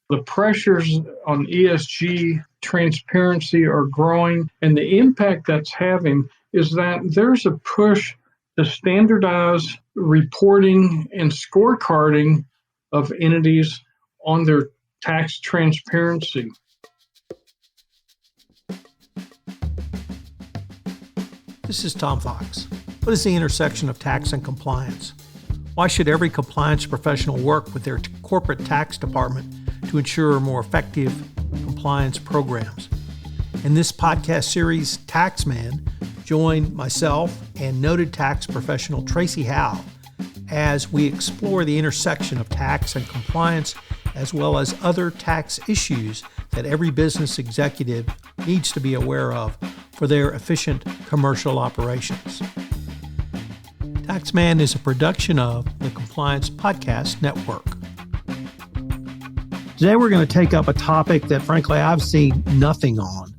The pressures on ESG transparency are growing, and the impact that's having is that there's a push to standardize reporting and scorecarding of entities on their tax transparency. This is Tom Fox. What is the intersection of tax and compliance? Why should every compliance professional work with their corporate tax department to ensure more effective compliance programs? In this podcast series, Taxman, join myself and noted tax professional Tracy Howell as we explore the intersection of tax and compliance, as well as other tax issues that every business executive needs to be aware of for their efficient commercial operations. Taxman is a production of the Compliance Podcast Network. Today we're going to take up a topic that, frankly, I've seen nothing on.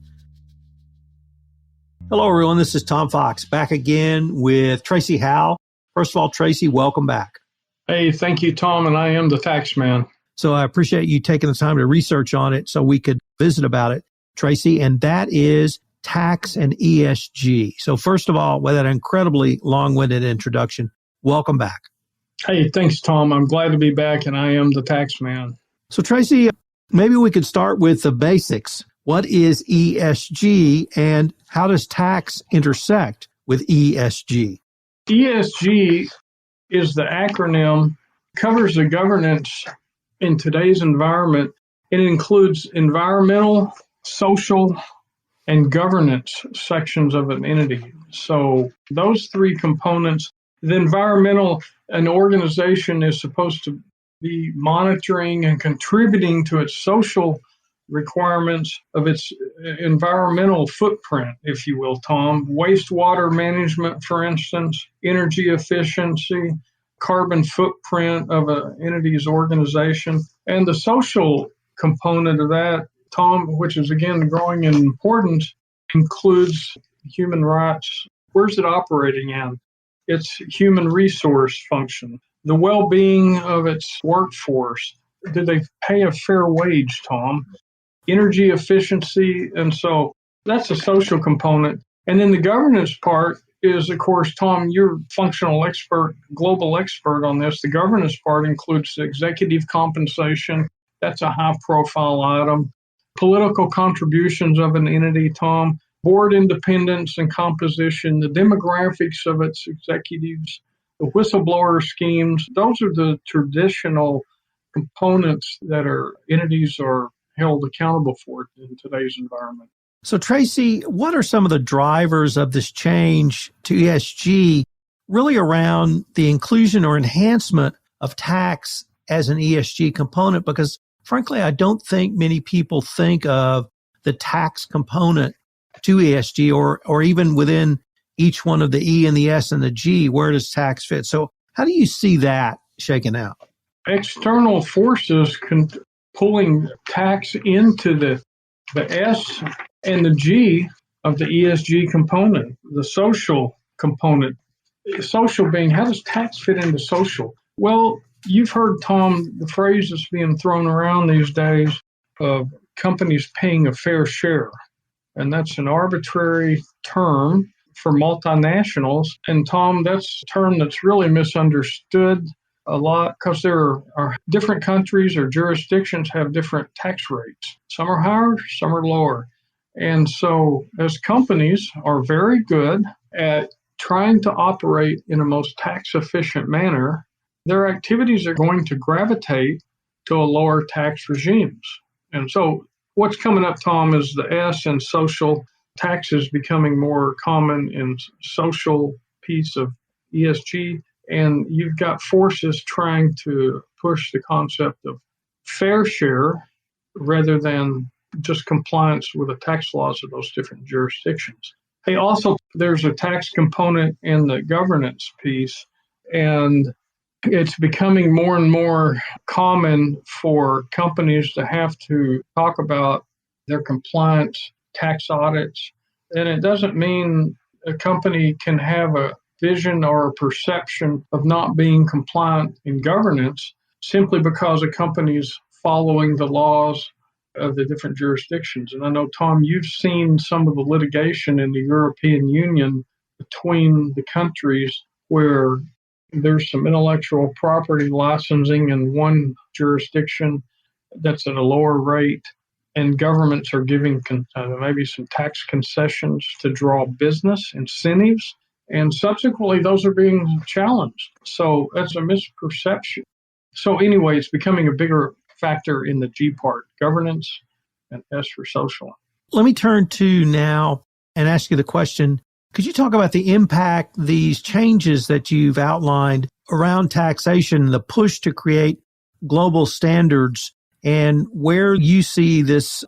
Hello, everyone. This is Tom Fox, back again with Tracy Howell. First of all, Tracy, welcome back. Hey, thank you, Tom, and I am the Taxman. So I appreciate you taking the time to research on it so we could visit about it, Tracy, and that is tax and ESG. So first of all, with that incredibly long-winded introduction, welcome back. Hey, thanks, Tom. I'm glad to be back, and I am the Taxman. So Tracy, maybe we could start with the basics. What is ESG and how does tax intersect with ESG? ESG is the acronym, covers the governance in today's environment. It includes environmental, social, and governance sections of an entity. So those three components, the environmental, an organization is supposed to be monitoring and contributing to its social requirements of its environmental footprint, if you will, Tom. Wastewater management, for instance, energy efficiency, carbon footprint of an entity's organization, and the social component of that, Tom, which is again growing in importance, includes human rights. Where's it operating in? Its human resource function, the well-being of its workforce. Do they pay a fair wage, Tom? Energy efficiency. And so that's a social component. And then the governance part is, of course, Tom, you're functional expert, global expert on this. The governance part includes the executive compensation. That's a high-profile item. Political contributions of an entity, Tom, board independence and composition, the demographics of its executives, the whistleblower schemes. Those are the traditional components that entities are held accountable for in today's environment. So Tracy, what are some of the drivers of this change to ESG really around the inclusion or enhancement of tax as an ESG component? Because frankly, I don't think many people think of the tax component to ESG or even within each one of the E and the S and the G, where does tax fit? So how do you see that shaken out? External forces pulling tax into the S and the G of the ESG component, the social component. Social being, how does tax fit into social? Well, you've heard, Tom, the phrase that's being thrown around these days of companies paying a fair share. And that's an arbitrary term for multinationals. And Tom, that's a term that's really misunderstood a lot because there are different countries or jurisdictions have different tax rates. Some are higher, some are lower. And so as companies are very good at trying to operate in a most tax efficient manner, their activities are going to gravitate to a lower tax regimes. And so what's coming up, Tom, is the S and social taxes becoming more common in social piece of ESG. And you've got forces trying to push the concept of fair share rather than just compliance with the tax laws of those different jurisdictions. Hey, also, there's a tax component in the governance piece, and it's becoming more and more common for companies to have to talk about their compliance tax audits. And it doesn't mean a company can have a vision or a perception of not being compliant in governance simply because a company's following the laws of the different jurisdictions. And I know, Tom, you've seen some of the litigation in the European Union between the countries where there's some intellectual property licensing in one jurisdiction that's at a lower rate, and governments are giving maybe some tax concessions to draw business incentives, and subsequently those are being challenged. So that's a misperception. So anyway, it's becoming a bigger factor in the G part, governance, and S for social. Let me turn to now and ask you the question, could you talk about the impact these changes that you've outlined around taxation, the push to create global standards, and where you see this,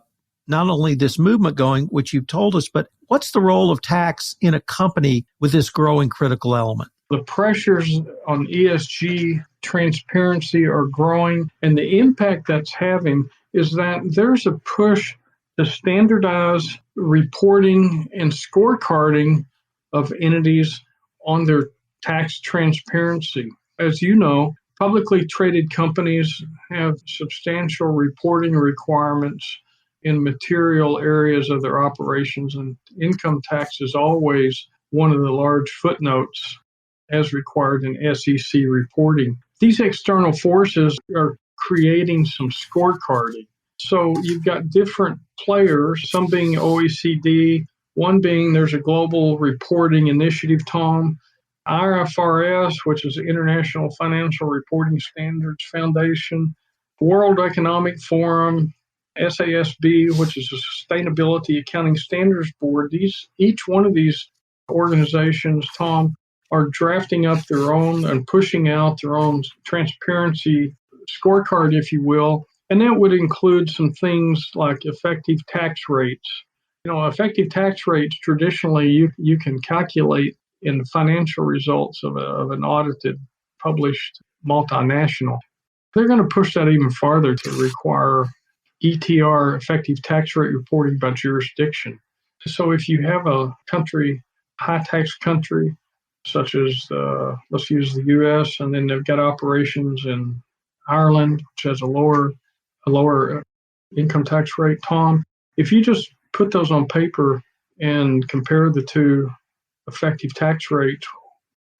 not only this movement going, which you've told us, but what's the role of tax in a company with this growing critical element? The pressures on ESG transparency are growing, and the impact that's having is that there's a push to standardize reporting and scorecarding of entities on their tax transparency. As you know, publicly traded companies have substantial reporting requirements in material areas of their operations, and income tax is always one of the large footnotes as required in SEC reporting. These external forces are creating some scorecarding. So you've got different players, some being OECD, one being there's a global reporting initiative, Tom, IFRS, which is the International Financial Reporting Standards Foundation, World Economic Forum, SASB, which is a Sustainability Accounting Standards Board. Each one of these organizations, Tom, are drafting up their own and pushing out their own transparency scorecard, if you will. And that would include some things like effective tax rates. Effective tax rates, traditionally, you can calculate in the financial results of an audited, published multinational. They're going to push that even farther to require ETR, effective tax rate reporting by jurisdiction. So if you have a country, high tax country, such as, let's use the U.S., and then they've got operations in Ireland, which has a lower income tax rate, Tom, if you just put those on paper and compare the two effective tax rates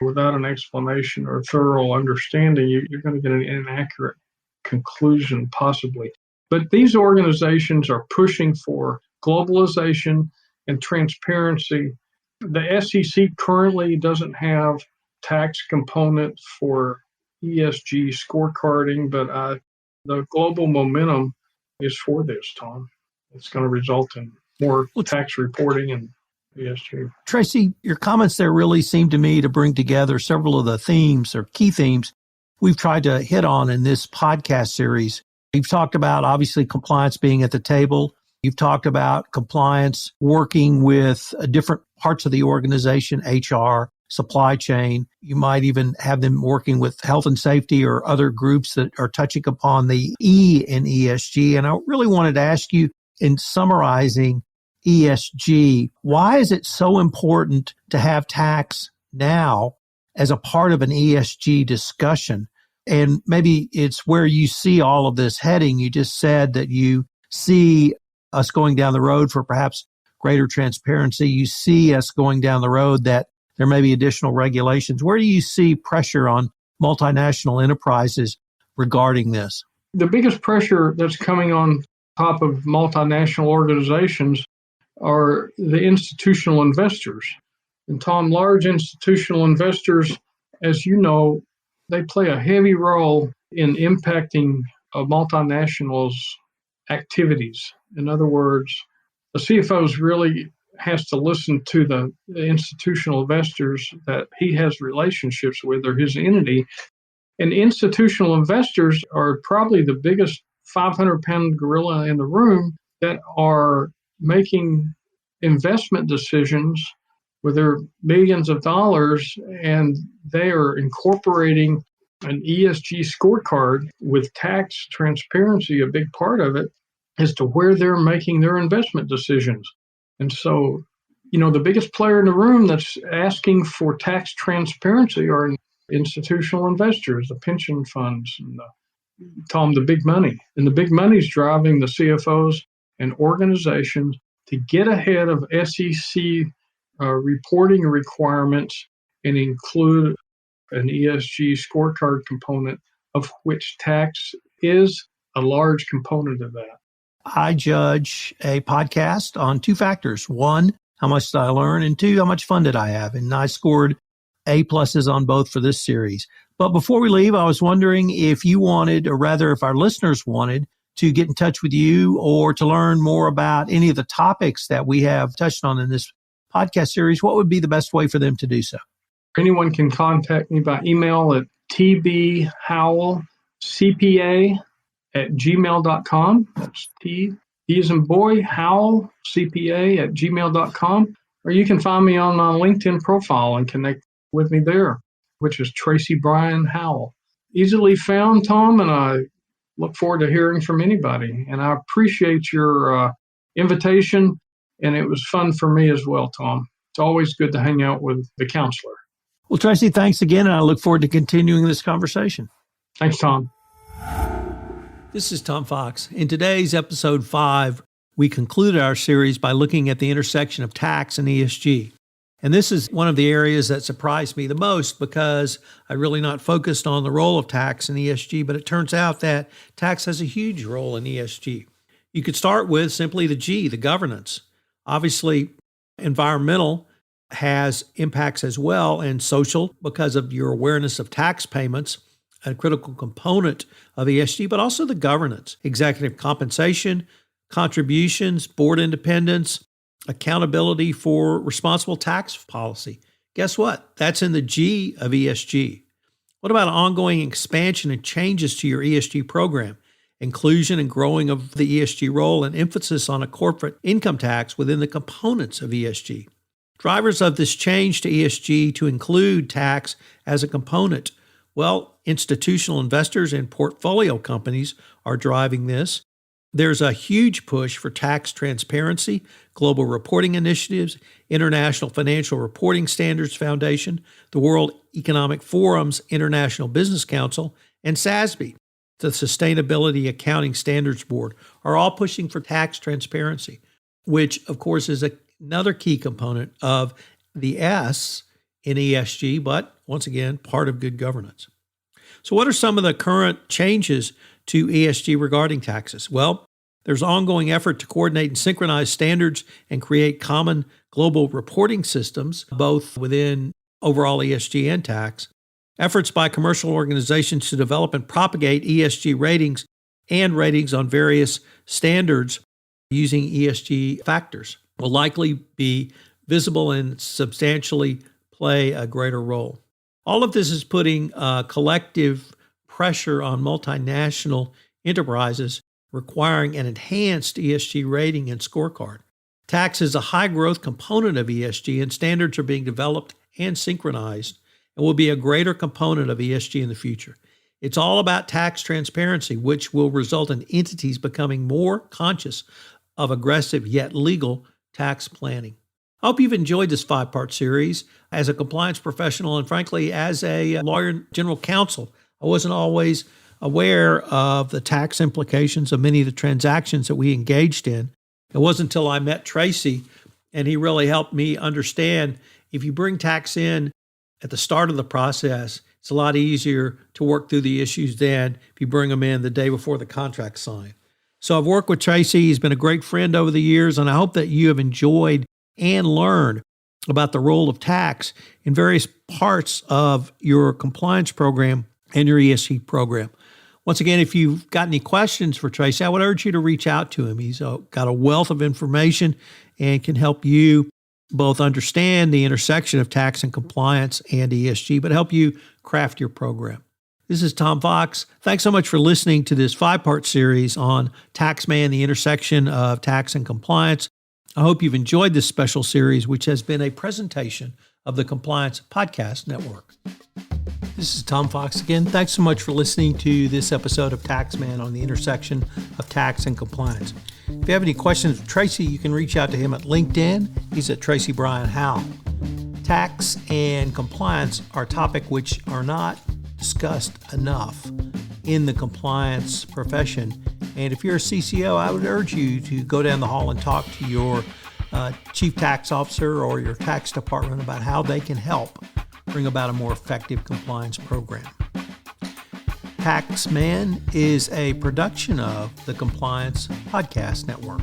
without an explanation or thorough understanding, you're going to get an inaccurate conclusion, possibly. But these organizations are pushing for globalization and transparency. The SEC currently doesn't have tax component for ESG scorecarding, but the global momentum is for this, Tom. It's going to result in more tax reporting and ESG. Tracy, your comments there really seem to me to bring together several of the themes or key themes we've tried to hit on in this podcast series. You've talked about, obviously, compliance being at the table. You've talked about compliance working with different parts of the organization, HR, supply chain. You might even have them working with health and safety or other groups that are touching upon the E in ESG. And I really wanted to ask you, in summarizing ESG, why is it so important to have tax now as a part of an ESG discussion? And maybe it's where you see all of this heading. You just said that you see us going down the road for perhaps greater transparency. You see us going down the road that there may be additional regulations. Where do you see pressure on multinational enterprises regarding this? The biggest pressure that's coming on top of multinational organizations are the institutional investors. And Tom, large institutional investors, as you know, they play a heavy role in impacting a multinational's activities. In other words, the CFO really has to listen to the institutional investors that he has relationships with, or his entity. And institutional investors are probably the biggest 500-pound gorilla in the room that are making investment decisions with their millions of dollars, and they are incorporating an ESG scorecard with tax transparency, a big part of it, as to where they're making their investment decisions. And so, the biggest player in the room that's asking for tax transparency are institutional investors, the pension funds and Tom, the big money. And the big money is driving the CFOs and organizations to get ahead of SEC reporting requirements and include an ESG scorecard component, of which tax is a large component of that. I judge a podcast on two factors. One, how much did I learn? And two, how much fun did I have? And I scored A+ on both for this series. But before we leave, I was wondering if you wanted, or rather if our listeners wanted, to get in touch with you or to learn more about any of the topics that we have touched on in this podcast series, what would be the best way for them to do so? Anyone can contact me by email at tbhowellcpa@gmail.com. That's T as in boy, Howell, CPA@gmail.com. Or you can find me on my LinkedIn profile and connect with me there, which is Tracy Bryan Howell. Easily found, Tom, and I look forward to hearing from anybody. And I appreciate your invitation, and it was fun for me as well, Tom. It's always good to hang out with the counselor. Well, Tracy, thanks again, and I look forward to continuing this conversation. Thanks, Tom. This is Tom Fox. In today's episode 5, we concluded our series by looking at the intersection of tax and ESG. And this is one of the areas that surprised me the most because I really not focused on the role of tax in ESG, but it turns out that tax has a huge role in ESG. You could start with simply the G, the governance. Obviously, environmental has impacts as well, and social because of your awareness of tax payments, a critical component of ESG, but also the governance, executive compensation, contributions, board independence, accountability for responsible tax policy. Guess what? That's in the G of ESG. What about ongoing expansion and changes to your ESG program? Inclusion and growing of the ESG role and emphasis on a corporate income tax within the components of ESG. Drivers of this change to ESG to include tax as a component. Well, institutional investors and portfolio companies are driving this. There's a huge push for tax transparency, global reporting initiatives, International Financial Reporting Standards Foundation, the World Economic Forum's International Business Council, and SASB, the Sustainability Accounting Standards Board, are all pushing for tax transparency, which, of course, is another key component of the S in ESG, but once again, part of good governance. So what are some of the current changes to ESG regarding taxes? Well, there's ongoing effort to coordinate and synchronize standards and create common global reporting systems, both within overall ESG and tax. Efforts by commercial organizations to develop and propagate ESG ratings and ratings on various standards using ESG factors will likely be visible and substantially play a greater role. All of this is putting collective pressure on multinational enterprises requiring an enhanced ESG rating and scorecard. Tax is a high-growth component of ESG, and standards are being developed and synchronized and will be a greater component of ESG in the future. It's all about tax transparency, which will result in entities becoming more conscious of aggressive yet legal tax planning. I hope you've enjoyed this 5-part series. As a compliance professional and frankly, as a lawyer and general counsel, I wasn't always aware of the tax implications of many of the transactions that we engaged in. It wasn't until I met Tracy and he really helped me understand if you bring tax in at the start of the process, it's a lot easier to work through the issues than if you bring them in the day before the contract's signed. So I've worked with Tracy. He's been a great friend over the years, and I hope that you have enjoyed and learned about the role of tax in various parts of your compliance program and your ESG program. Once again, if you've got any questions for Tracy, I would urge you to reach out to him. He's got a wealth of information and can help you both understand the intersection of tax and compliance and ESG, but help you craft your program. This is Tom Fox. Thanks so much for listening to this 5-part series on Taxman, the intersection of tax and compliance. I hope you've enjoyed this special series, which has been a presentation of the Compliance Podcast Network. This is Tom Fox again. Thanks so much for listening to this episode of Taxman on the intersection of tax and compliance. If you have any questions with Tracy, you can reach out to him at LinkedIn. He's at Tracy Bryan Howell. Tax and compliance are a topic which are not discussed enough in the compliance profession. And if you're a CCO, I would urge you to go down the hall and talk to your chief tax officer or your tax department about how they can help bring about a more effective compliance program. Taxman is a production of the Compliance Podcast Network.